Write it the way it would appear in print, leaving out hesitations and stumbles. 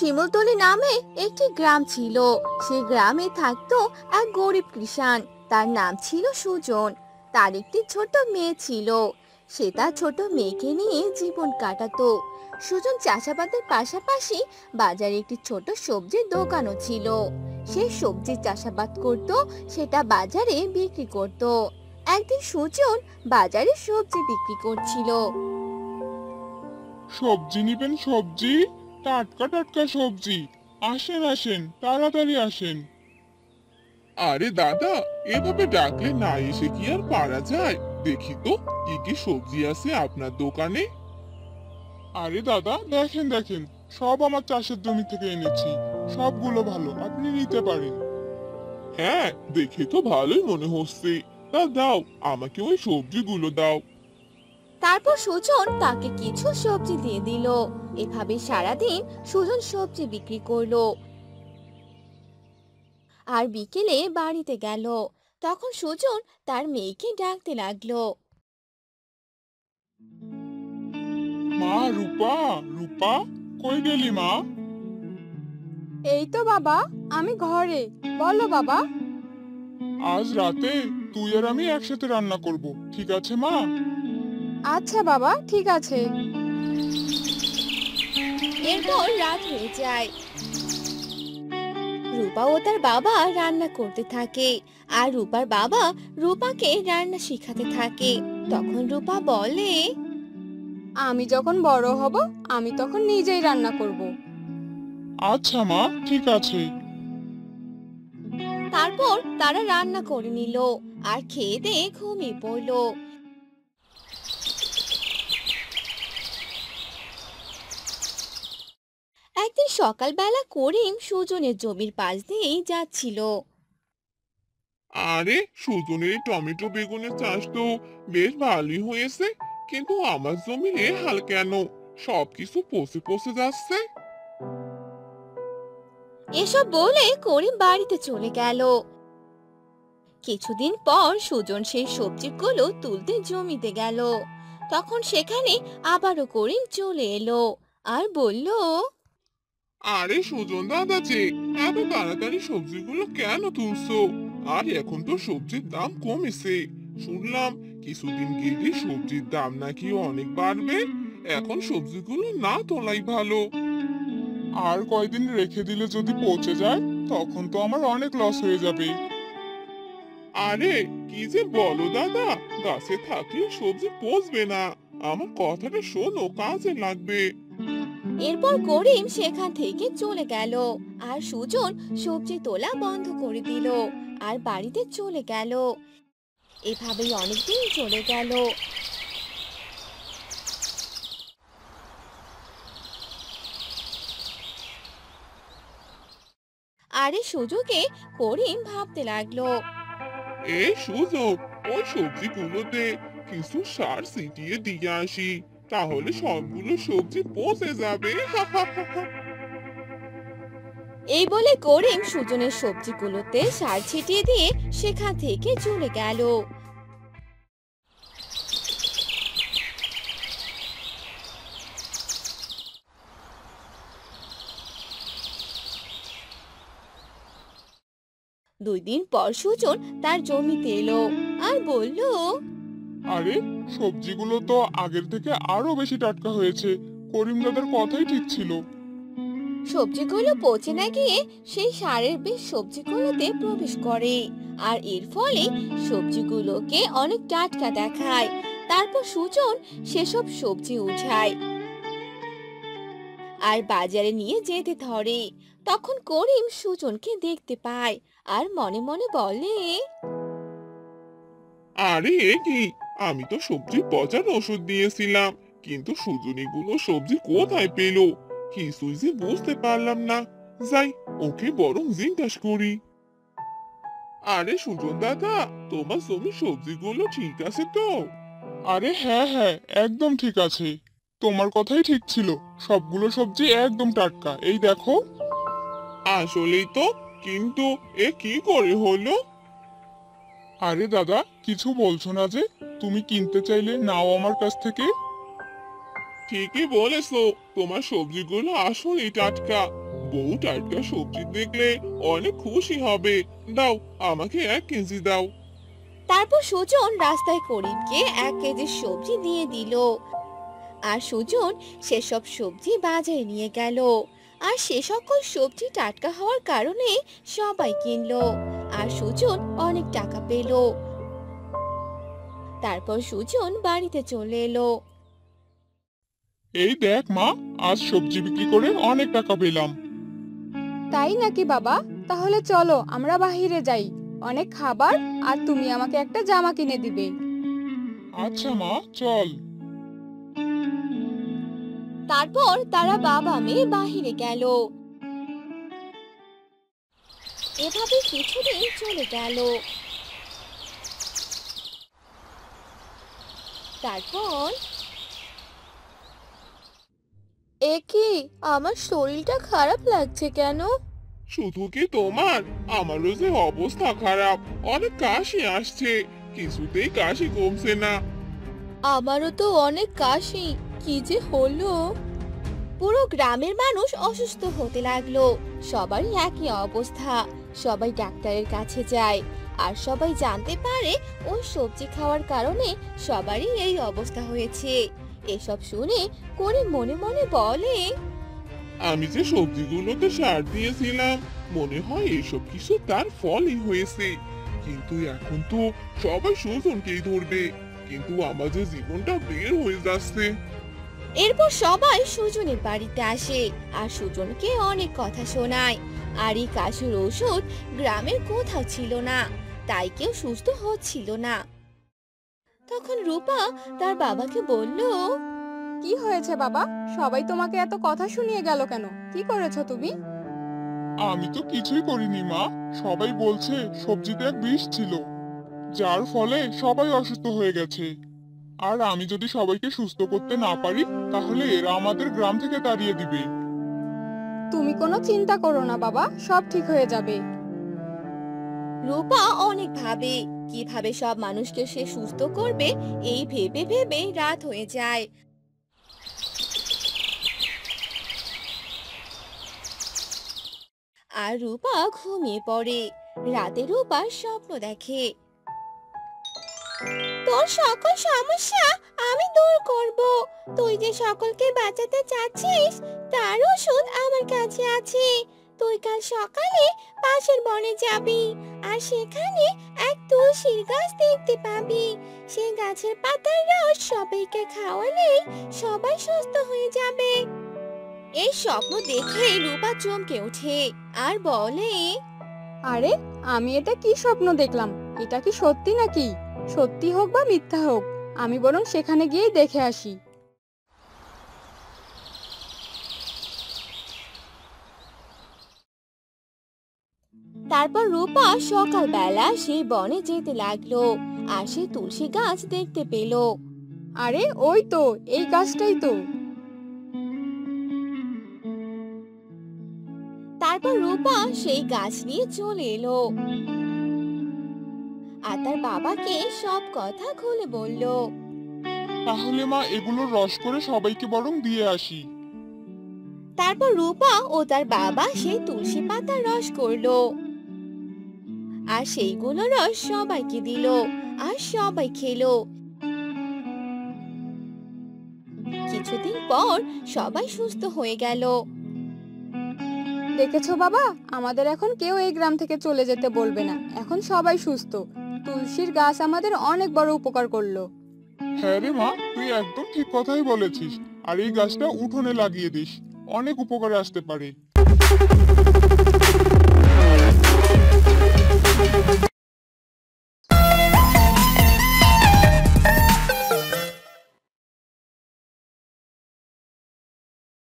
শিমুলতলি নামে একটি গ্রাম ছিল। সেই গ্রামে থাকতো এক গরিব কৃষাণ। তার নাম ছিল সুজন। তার একটি ছোট মেয়ে ছিল। সে তার ছোট মেয়েকে নিয়ে জীবন কাটাতো। সুজন চাষাবাদের পাশাপাশি বাজারে একটি ছোট সবজির দোকানও ছিল। সে সবজি চাষাবাদ করত, সেটা বাজারে বিক্রি করত। একদিন সুজন বাজারে সবজি বিক্রি করছিল। সবজি নিবেন? সবজি, টাটকা টাটকা সবজি। আসেন আসেন, তাড়াতাড়ি আসেন। আরে দাদা, এভাবে ডাকলে না এসে কি আর পারা যায়? দেখি তো কি কি সবজি আছে আপনার দোকানে। আরে দাদা, দেখেন দেখেন, সব আমার চাষের জমি থেকে এনেছি। সবগুলো ভালো, আপনি নিতে পারেন। হ্যাঁ, দেখে তো ভালোই মনে হচ্ছে। তা দাও, আমাকে ওই সবজিগুলো দাও। তারপর সুজন তাকে কিছু সবজি দিয়ে দিল। এভাবে সারাদিন সুজন সবজি বিক্রি করলো আর বিকেলে বাড়িতে গেল। তখন সুজন তার মেয়েকে ডাকতে লাগলো। মা, রূপা, রূপা, কই গেলি মা? এই তো বাবা, আমি ঘরে। বলো বাবা। আজ রাতে তুই আর আমি একসাথে রান্না করব, ঠিক আছে মা? আচ্ছা বাবা, ঠিক আছে। এরপর রাত হয়ে যায়। রূপা ও তার বাবা রান্না করতে থাকে আর রূপার বাবা রূপাকে রান্না শিখাতে থাকে। তখন রূপা বলে, আমি যখন বড় হব, আমি তখন নিজেই রান্না করব। আচ্ছা মা, ঠিক আছে। তারপর তারা রান্না করে নিল আর খেয়ে দিয়ে ঘুমিয়ে পড়লো। একদিন সকালবেলা করিম সুজনের জমির পাশ দিয়েই যাচ্ছিল। আরে, সুজনের এই টমেটো বেগুনের চাষ তো বেশ ভালোই হয়েছে, কিন্তু আমার জমিনে হাল কেন? সবকিছু পচে পচে যাচ্ছে। এসব বলে করিম বাড়িতে চলে গেল। কিছুদিন পর সুজন সেই সবজিগুলো তুলতে জমিতে গেল। তখন সেখানে আবারও করিম চলে এলো আর বলল, আরে সুজন দাদা যে, এত তাড়াতাড়ি সবজিগুলো কেন তুলছো? আর এখন তো সবজির দাম কমেছে। শুনলাম কিছুদিন গেলে সবজির দাম নাকি অনেক বাড়বে। এখন সবজিগুলো না তোলাই ভালো। আর কয়দিন রেখে দিলে যদি পচে যায়, তখন তো আমার অনেক লস হয়ে যাবে। আরে, কি যে বলো দাদা, গাছে থাকলে সবজি পচবে না। আমার কথাটা শোনো, কাজে লাগবে। এরপর করিম সেখান থেকে চলে গেল আর সুজন সবজি তোলা বন্ধ করে দিল আর বাড়িতে চলে গেল। এভাবেই অনেকদিন চলে গেল। আর এই সুযোগে করিম ভাবতে লাগলো। এই সুযোগ, ওই সবজিগুলোতে কিছু সার ছিটিয়ে দিয়ে আসি, তাহলে সবগুলো সবজি পচে যাবে। এই বলে করিম সুজনের সবজিগুলোতে সার ছিটিয়ে দিয়ে সেখান থেকে চলে গেল। দুই দিন পর সুজন তার জমিতে এলো আর বলল, আরে, সবজিগুলো তো আগের থেকে আরো বেশি টাটকা হয়েছে। করিম দাদার কথাই ঠিক ছিল। সবজিগুলো পচে না গিয়ে সেই সারের বিষ সবজিগুলোতে প্রবেশ করে আর এর ফলে সবজিগুলোকে অনেক টাটকা দেখায়। তারপর সুজন সেসব সবজি উঠায় আর বাজারে নিয়ে যেতে ধরে। তখন করিম সুজনকে দেখতে পায় আর মনে মনে বলে, আরে এ কি, আমি তো সবজি পচার ওষুধ দিয়েছিলাম, কিন্তু সুজনীগুলো সবজি কোথায় পেলো? কিছুই যে বুঝতে পারলাম না। যাই, ওকে বরং জিজ্ঞাসা করি। আরে সুজন দাদা, তোমার জমি সবজিগুলো ঠিক আছে তো? আরে হ্যাঁ হ্যাঁ, একদম ঠিক আছে। তোমার কথাই ঠিক ছিল, সবগুলো সবজি একদম টাটকা, এই দেখো। আসলেই তো, কিন্তু এ কি করে হলো? আরে দাদা, কিছু বলছো না যে? তুমি কিনতে চাইলে নাও আমার কাছ থেকে। ঠিকই বলেছো, তোমার সবজিগুলো আসলেই টাটকা। বউ টাটকা সবজি দেখলে অনেক খুশি হবে। দাও, আমাকে 1 কেজি দাও। তারপর সুজন রাস্তায় করিমকে 1 কেজি সবজি দিয়ে দিল। আর সুজন সেসব সবজি বাজারে নিয়ে গেল। আর সে সকল সবজি টাটকা হওয়ার কারণে সবাই কিনলো। আর সুজন অনেক টাকা পেল। তারপর সুজন বাড়িতে চলে এলো। এই দেখ মা, আজ সবজি বিক্রি করে অনেক টাকা পেলাম। তাই নাকি বাবা? তাহলে চলো আমরা বাহিরে যাই, অনেক খাবার আর তুমি আমাকে একটা জামা কিনে দিবে। আচ্ছা মা, চল। তারপর তারা বাবা মেয়ে বাহিরে গেল। এভাবে কিছুদিন চলে গেল। তারপর কি আমার শরীরটা খারাপ লাগছে কেন? শুধু কি তোমার? আমারও যে অবস্থা খারাপ, অনেক কাশি আসছে, কিছুতেই কাশি কমছে না। আমারও তো অনেক কাশি, কি যে হলো! পুরো গ্রামের মানুষ অসুস্থ হতে লাগলো। সবারই একই অবস্থা। সবাই ডাক্তারের কাছে যায়। আর সবাই জানতে পারে ওই সবজি খাওয়ার কারণে সবারই এই অবস্থা হয়েছে। এসব শুনে করিম মনে মনে বলে, আমি যে সবজিগুলোতে সার দিয়েছিলাম, মনে হয় এসব কিছু তার ফলই হয়েছে। কিন্তু এখন তো সবাই সুজনকেই ধরবে, কিন্তু আমার যে জীবনটা বের হয়ে যাচ্ছে। এরপর সবাই সুজনের বাড়িতে আসে আর সুজনকে অনেক কথা শোনায়। আর এই কাশির ওষুধ গ্রামের কোথাও ছিল না, তাই কেউ সুস্থ হচ্ছিল না। তখন রূপা তার বাবাকে বলল, কি হয়েছে বাবা? সবাই তোমাকে এত কথা শুনিয়ে গেল কেন? কি করেছো তুমি? আমি তো কিছুই করিনি মা, সবাই বলছে সবজিতে এক বিষ ছিল, যার ফলে সবাই অসুস্থ হয়ে গেছে। আর আমি যদি সবাইকে সুস্থ করতে না পারি, তাহলে এরা আমাদের গ্রাম থেকে তাড়িয়ে দিবে। তুমি কোনো চিন্তা করো না বাবা, সব ঠিক হয়ে যাবে। রূপা অনেক ভাবে কিভাবে সব মানুষকে সে সুস্থ করবে। এই ভেবে ভেবে রাত হয়ে যায়। আর রূপা ঘুমিয়ে পড়ে। রাতে রূপা স্বপ্ন দেখে, তোর সকল সমস্যা আমি দূর করব। তুই যে সকলকে বাঁচাতে চাচ্ছিস, তার ওষুধ আমার কাছে আছে। তুই কাল সকালে পাশের বনে যাবি, আর সেখানে এক তুলসীর গাছ দেখতে পাবি। সেই গাছের পাতার রস সবাইকে খাওয়ালেই সবাই সুস্থ হয়ে যাবে। এই স্বপ্ন দেখে রূপা চমকে ওঠে আর বলে, আরে, আমি এটা কি স্বপ্ন দেখলাম? এটা কি সত্যি নাকি? সত্যি হোক বা মিথ্যা হোক, আমি বরং সেখানে গিয়েই দেখে আসি। তারপর রূপা সকালবেলা সেই বনে যেতে লাগলো। আর সে তুলসী গাছ দেখতে পেল। আরে ওই তো, এই গাছটাই তো। তারপর রূপা সেই গাছ নিয়ে চলে এলো আর তার বাবাকে সব কথা খুলে বলল। তাহলে মা, এগুলোর রস করে সবাইকে বরং দিয়ে আসি। তারপর রূপা ও তার বাবা সেই তুলসী পাতার রস করলো আর সেইগুলো রস সবাইকে দিল। আর সবাই খেলো। কিছুদিন পর সবাই সুস্থ হয়ে গেল। দেখেছো বাবা, আমাদের এখন কেউ এই গ্রাম থেকে চলে যেতে বলবে না। এখন সবাই সুস্থ। তুলসীর গাছ আমাদের অনেক বড় উপকার করলো। হ্যাঁ রে মা, তুই একদম ঠিক কথাই বলেছিস। আর এই গাছটা উঠোনে লাগিয়ে দিস, অনেক উপকারে আসতে পারে।